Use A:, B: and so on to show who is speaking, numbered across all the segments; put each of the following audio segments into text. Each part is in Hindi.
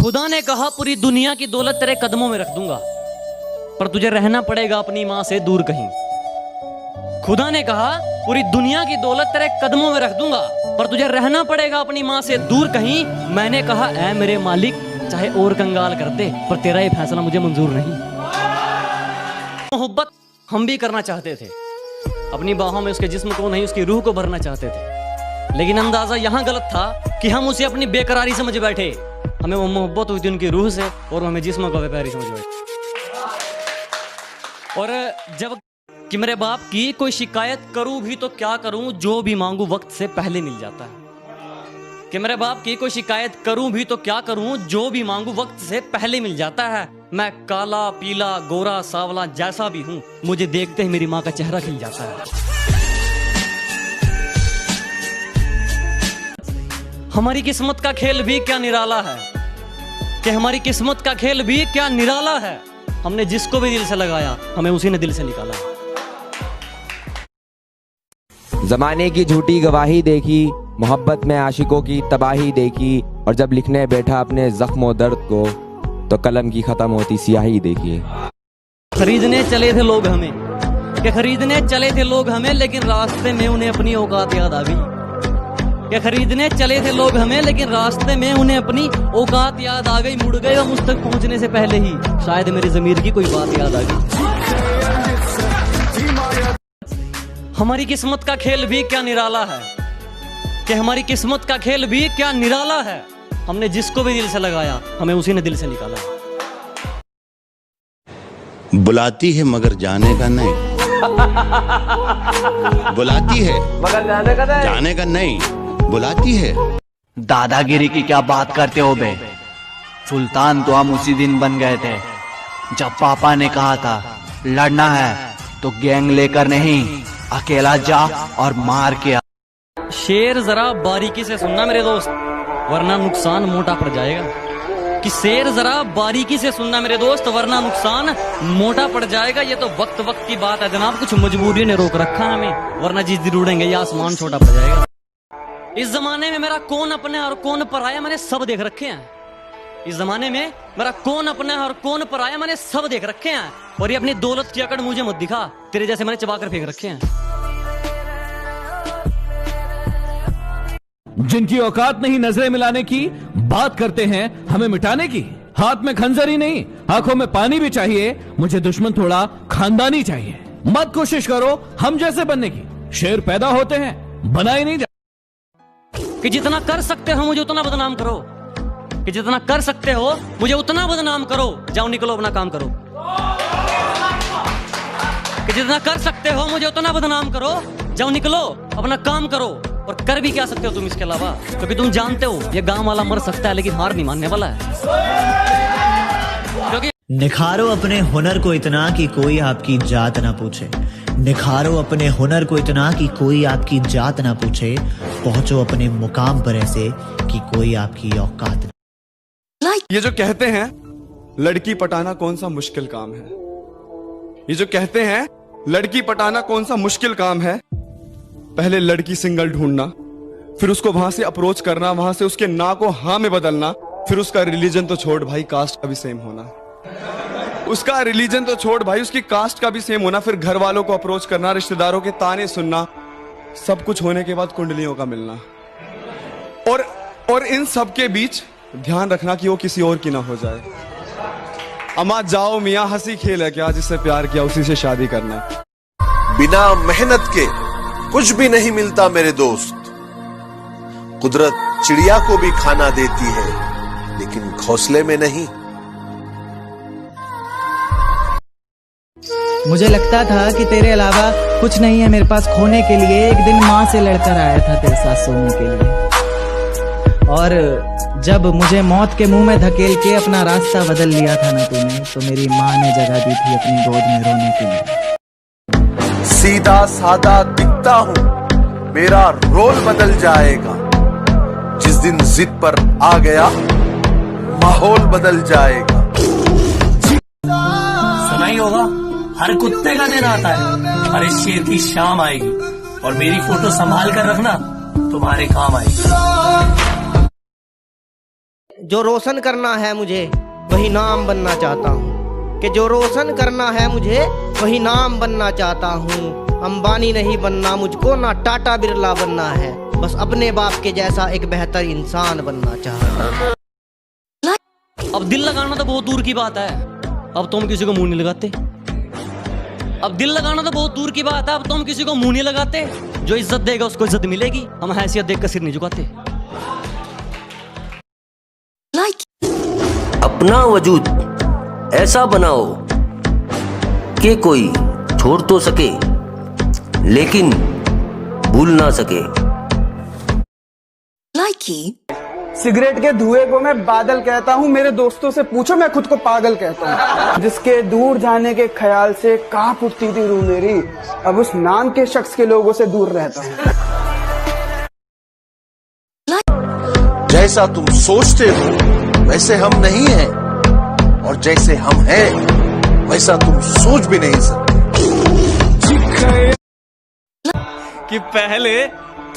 A: खुदा ने कहा पूरी दुनिया की दौलत तेरे कदमों में रख दूंगा, पर तुझे रहना पड़ेगा अपनी मां से दूर कहीं। खुदा ने कहा पूरी दुनिया की दौलत तेरे कदमों में रख दूंगा, पर तुझे रहना पड़ेगा अपनी मां से दूर कहीं। मैंने कहा ऐ मेरे मालिक, चाहे और कंगाल कर दे, पर तेरा ये फैसला मुझे मंजूर नहीं। मोहब्बत हम भी करना चाहते थे, अपनी बाहों में उसके जिस्म को नहीं उसकी रूह को भरना चाहते थे, लेकिन अंदाजा यहां गलत था कि हम उसे अपनी बेकरारी समझ बैठे। हमें वो मोहब्बत हुई थी उनकी रूह से और हमें जिस्म को बेकरारी समझ बैठे। और जब कि मेरे बाप की कोई शिकायत करूं भी तो क्या करूं, जो भी मांगू वक्त से पहले मिल जाता है। कि मेरे बाप की कोई शिकायत करूं भी तो क्या करूं, जो भी मांगू वक्त से पहले मिल जाता है। मैं काला पीला गोरा सावला जैसा भी हूं, मुझे देखते ही मेरी मां का चेहरा खिल जाता है। हमारी किस्मत का खेल भी क्या निराला है, कि हमारी किस्मत का खेल भी क्या निराला है। हमने जिसको भी दिल से लगाया, हमें उसी ने दिल से निकाला।
B: जमाने की झूठी गवाही देखी, मोहब्बत में आशिकों की तबाही देखी, और जब लिखने बैठा अपने जख्म दर्द को, तो कलम की खत्म होती स्याही देखी।
A: खरीदने चले थे लोग हमें, कि खरीदने चले थे लोग हमें, लेकिन रास्ते में उन्हें अपनी औकात याद आ गई। कि खरीदने चले थे लोग हमें, लेकिन रास्ते में उन्हें अपनी औकात याद आ गई। मुड़ गए मुझ तक पहुंचने से पहले ही, शायद मेरी ज़मीर की कोई बात याद आ गई। हमारी किस्मत का खेल भी क्या निराला है, कि हमारी किस्मत का खेल भी क्या निराला है। हमने जिसको भी दिल से लगाया, हमें उसी ने दिल से निकाला।
C: बुलाती है मगर जाने का नहीं, बुलाती है
B: मगर
C: जाने का नहीं, बुलाती है।
D: दादागिरी की क्या बात करते हो बे? सुल्तान तो हम उसी दिन बन गए थे जब पापा ने कहा था लड़ना है तो गैंग लेकर नहीं, अकेला जा और मार के आ।
A: शेर जरा बारीकी से सुनना मेरे दोस्त, वरना नुकसान मोटा पड़ जाएगा। कि शेर जरा बारीकी से सुनना मेरे दोस्त, वरना नुकसान मोटा पड़ जाएगा। ये तो वक्त वक्त की बात है जनाब, कुछ मजबूरी ने रोक रखा है हमें, वरना जिस दिन उड़ेंगे ये आसमान छोटा पड़ जाएगा। इस जमाने में मेरा कौन अपना है और कौन पराया मैंने सब देख रखे हैं। इस जमाने में मेरा कौन अपना है और कौन पराया मैंने सब देख रखे हैं। और ये अपनी दौलत की अकड़ मुझे मत दिखा, तेरे जैसे मैंने चबाकर फेंक रखे हैं।
E: जिनकी औकात नहीं नजरें मिलाने की, बात करते हैं हमें मिटाने की। हाथ में खंजर ही नहीं, आंखों में पानी भी चाहिए। मुझे दुश्मन थोड़ा खानदानी चाहिए। मत कोशिश करो हम जैसे बनने की, शेर पैदा होते हैं बनाए नहीं।
A: कि जितना कर सकते हो मुझे उतना बदनाम करो, कि जितना कर सकते हो मुझे उतना बदनाम करो। जाओ निकलो अपना काम करो। कि जितना कर सकते हो मुझे उतना बदनाम करो, जाओ निकलो अपना काम करो। और कर भी क्या सकते हो तुम इसके अलावा, क्योंकि तुम जानते हो ये गांव वाला मर सकता है लेकिन हार नहीं मानने वाला है। क्योंकि
F: निखारो अपने हुनर को इतना कि कोई आपकी जात ना पूछे। निखारो अपने हुनर को इतना कि कोई आपकी जात ना पूछे। पहुंचो अपने मुकाम पर ऐसे कि कोई आपकी औकात ना।
G: ये जो कहते हैं लड़की पटाना कौन सा मुश्किल काम है, ये जो कहते हैं लड़की पटाना कौन सा मुश्किल काम है। पहले लड़की सिंगल ढूंढना, फिर उसको वहां से अप्रोच करना, वहां से उसके ना को हाँ में बदलना, फिर उसका रिलीजन तो छोड़ भाई कास्ट का भी सेम होना, उसका रिलीजन तो छोड़ भाई उसकी कास्ट का भी सेम होना, फिर घर वालों को अप्रोच करना, रिश्तेदारों के ताने सुनना, सब कुछ होने के बाद कुंडलियों का मिलना। और इन सब के बीच ध्यान रखना कि वो किसी और की ना हो जाए। अमा जाओ मियां हंसी खेल है क्या, जिससे प्यार किया उसी से शादी करना।
H: बिना मेहनत के कुछ भी नहीं मिलता मेरे दोस्त। कुदरत चिड़िया को भी खाना देती है लेकिन घोंसले में नहीं।
I: मुझे लगता था कि तेरे अलावा कुछ नहीं है मेरे पास खोने के लिए। एक दिन माँ से लड़कर आया था तेरे साथ सोने के लिए, और जब मुझे मौत के मुंह में धकेल के अपना रास्ता बदल लिया था ना तूने, तो मेरी माँ ने जगह दी थी अपनी गोद में रोने के लिए।
H: सीधा सादा दिखता हूं, मेरा रोल बदल जाएगा। जिस दिन जिद पर आ गया माहौल बदल जाएगा।
J: सुना ही होगा, हर कुत्ते का दिन आता है, हर शेर की शाम आएगी, और मेरी फोटो संभाल कर रखना, तुम्हारे काम आएगी।
K: जो रोशन करना है मुझे वही नाम बनना चाहता हूँ, कि जो रोशन करना है मुझे वही नाम बनना चाहता हूँ। अंबानी नहीं बनना मुझको, ना टाटा बिरला बनना है, बस अपने बाप के जैसा एक बेहतर इंसान बनना चाहता हूँ।
A: अब दिल लगाना तो बहुत दूर की बात है, अब तो हम किसी को मुंह नहीं लगाते। अब दिल लगाना तो बहुत दूर की बात है, अब तो हम किसी को मुंह नहीं लगाते। जो इज्जत देगा उसको इज्जत मिलेगी, हम हैसियत देख कर सिर नहीं झुकाते।
L: अपना वजूद ऐसा बनाओ कि कोई छोड़ तो सके लेकिन भूल ना सके।
M: सिगरेट के धुएं को मैं बादल कहता हूँ, मेरे दोस्तों से पूछो मैं खुद को पागल कहता हूँ। जिसके दूर जाने के ख्याल से कांप उठती थी रूह मेरी, अब उस नाम के शख्स के लोगों से दूर रहता हूँ।
H: जैसा तुम सोचते हो वैसे हम नहीं हैं, और जैसे हम हैं वैसा तुम सोच भी नहीं सकते।
N: कि पहले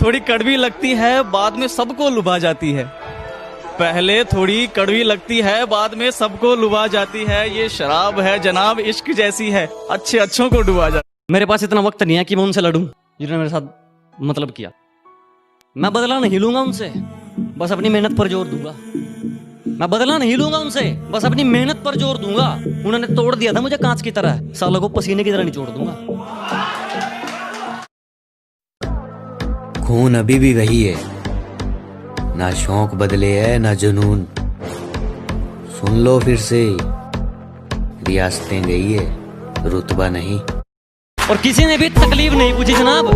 N: थोड़ी कड़वी लगती है, बाद में सबको लुभा जाती है। पहले थोड़ी कड़वी लगती है, बाद में सबको लुभा जाती है। ये शराब है जनाब, इश्क जैसी है, अच्छे अच्छों को डुबा जाती।
A: मेरे पास इतना वक्त नहीं है कि मैं उनसे लड़ूं जिन्होंने मेरे साथ मतलब किया। मैं बदला नहीं लूंगा उनसे, बस अपनी मेहनत पर जोर दूंगा। मैं बदला नहीं लूंगा उनसे, बस अपनी मेहनत पर जोर दूंगा। उन्होंने तोड़ दिया था मुझे कांच की तरह, सालों को पसीने की तरह निचोड़ दूंगा।
O: खून अभी भी वही है, ना शौक बदले है ना जुनून। सुन लो फिर से, रियासतें गई है, रुतबा नहीं।
A: और किसी ने भी तकलीफ नहीं पूछी जनाब,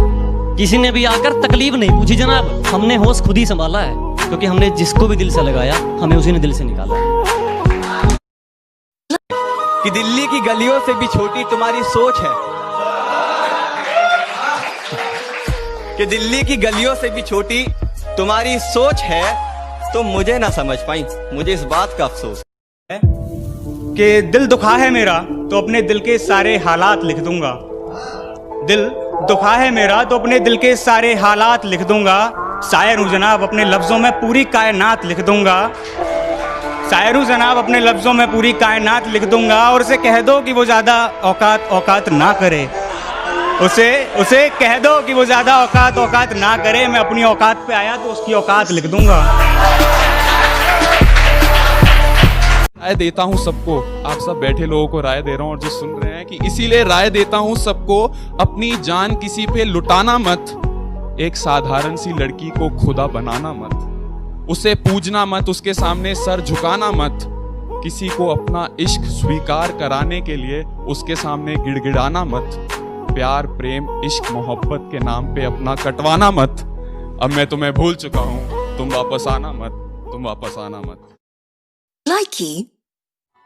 A: किसी ने भी आकर तकलीफ नहीं पूछी जनाब। हमने होश खुद ही संभाला है, क्योंकि हमने जिसको भी दिल से लगाया हमें उसी ने दिल से निकाला है।
N: कि दिल्ली की गलियों से भी छोटी तुम्हारी सोच है, कि दिल्ली की गलियों से भी छोटी तुम्हारी सोच है। तुम मुझे ना समझ पाई, मुझे इस बात का अफसोस है कि दिल दुखा है मेरा तो अपने दिल के सारे हालात लिख दूंगा। दिल दुखा है मेरा तो अपने दिल के सारे हालात लिख दूंगा। शायर हूं जनाब, अपने लफ्जों में पूरी कायनात लिख दूंगा। शायर हूं जनाब, अपने लफ्जों में पूरी कायनात लिख दूंगा। और उसे कह दो कि वो ज्यादा औकात ना करे, उसे कह दो कि वो ज्यादा औकात ना करे। मैं अपनी औकात पे आया तो उसकी औकात लिख दूंगा।
P: राय देता हूँ सबको, आप सब बैठे लोगों को राय दे रहा हूँ और जो सुन रहे हैं, कि इसीलिए राय देता हूँ सबको, अपनी जान किसी पे लुटाना मत। एक साधारण सी लड़की को खुदा बनाना मत, उसे पूजना मत, उसके सामने सर झुकाना मत। किसी को अपना इश्क स्वीकार कराने के लिए उसके सामने गिड़गिड़ाना मत। प्यार प्रेम इश्क मोहब्बत के नाम पे अपना कटवाना मत। अब मैं तुम्हें भूल चुका हूँ, तुम वापस आना मत।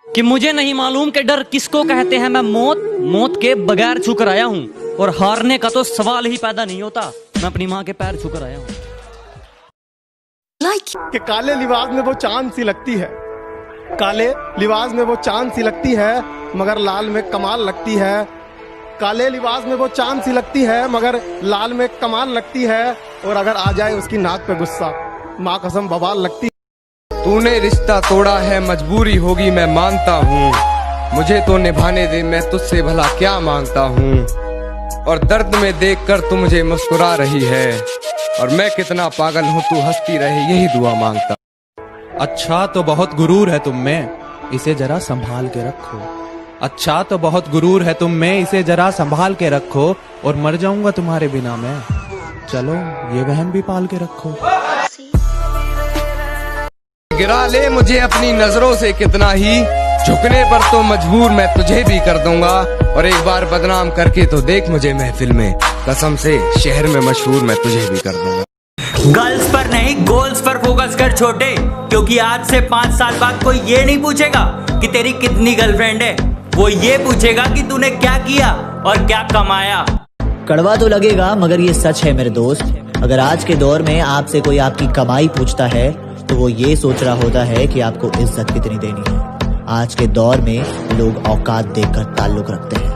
A: कि मुझे नहीं मालूम कि डर किसको कहते हैं। मैं मौत के बगैर छू कर आया हूँ, और हारने का तो सवाल ही पैदा नहीं होता। मैं अपनी माँ के पैर छू कर आया हूँ।
Q: कि काले लिबास में वो चांद सी लगती है, काले लिबास में वो चांद सी लगती है, मगर लाल में कमाल लगती है। काले लिबास में वो चांद सी लगती है, मगर लाल में कमाल लगती है। और अगर आ जाए उसकी नाक पे गुस्सा, माँ कसम बवाल लगती है।
B: तूने रिश्ता तोड़ा है, मजबूरी होगी मैं मानता हूँ। मुझे तो निभाने दे, मैं तुझसे भला क्या मांगता हूँ। और दर्द में देखकर तू मुझे मुस्कुरा रही है, और मैं कितना पागल हूँ तू हंसती रहे, यही दुआ मांगता।
R: अच्छा तो बहुत गुरूर है तुम में, इसे जरा संभाल के रखो। अच्छा तो बहुत गुरूर है तुम में, इसे जरा संभाल के रखो। और मर जाऊंगा तुम्हारे बिना मैं, चलो ये वहम भी पाल के रखो।
B: गिरा ले मुझे अपनी नजरों से कितना ही, झुकने पर तो मजबूर मैं तुझे भी कर दूंगा। और एक बार बदनाम करके तो देख मुझे महफिल में, कसम से शहर में मशहूर मैं तुझे भी कर दूंगा।
S: गर्ल्स पर नहीं गोल्स पर फोकस कर छोटे, क्योंकि आज से 5 साल बाद कोई ये नहीं पूछेगा कि तेरी कितनी गर्लफ्रेंड है, वो ये पूछेगा कि तूने क्या किया और क्या कमाया।
F: कड़वा तो लगेगा मगर ये सच है मेरे दोस्त। अगर आज के दौर में आपसे कोई आपकी कमाई पूछता है तो वो ये सोच रहा होता है कि आपको इज्जत कितनी देनी है। आज के दौर में लोग औकात देखकर ताल्लुक रखते हैं।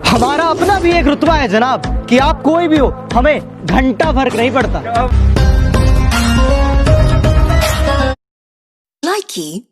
K: हमारा अपना भी एक रुतबा है जनाब, कि आप कोई भी हो, हमें घंटा फर्क नहीं पड़ता।
T: key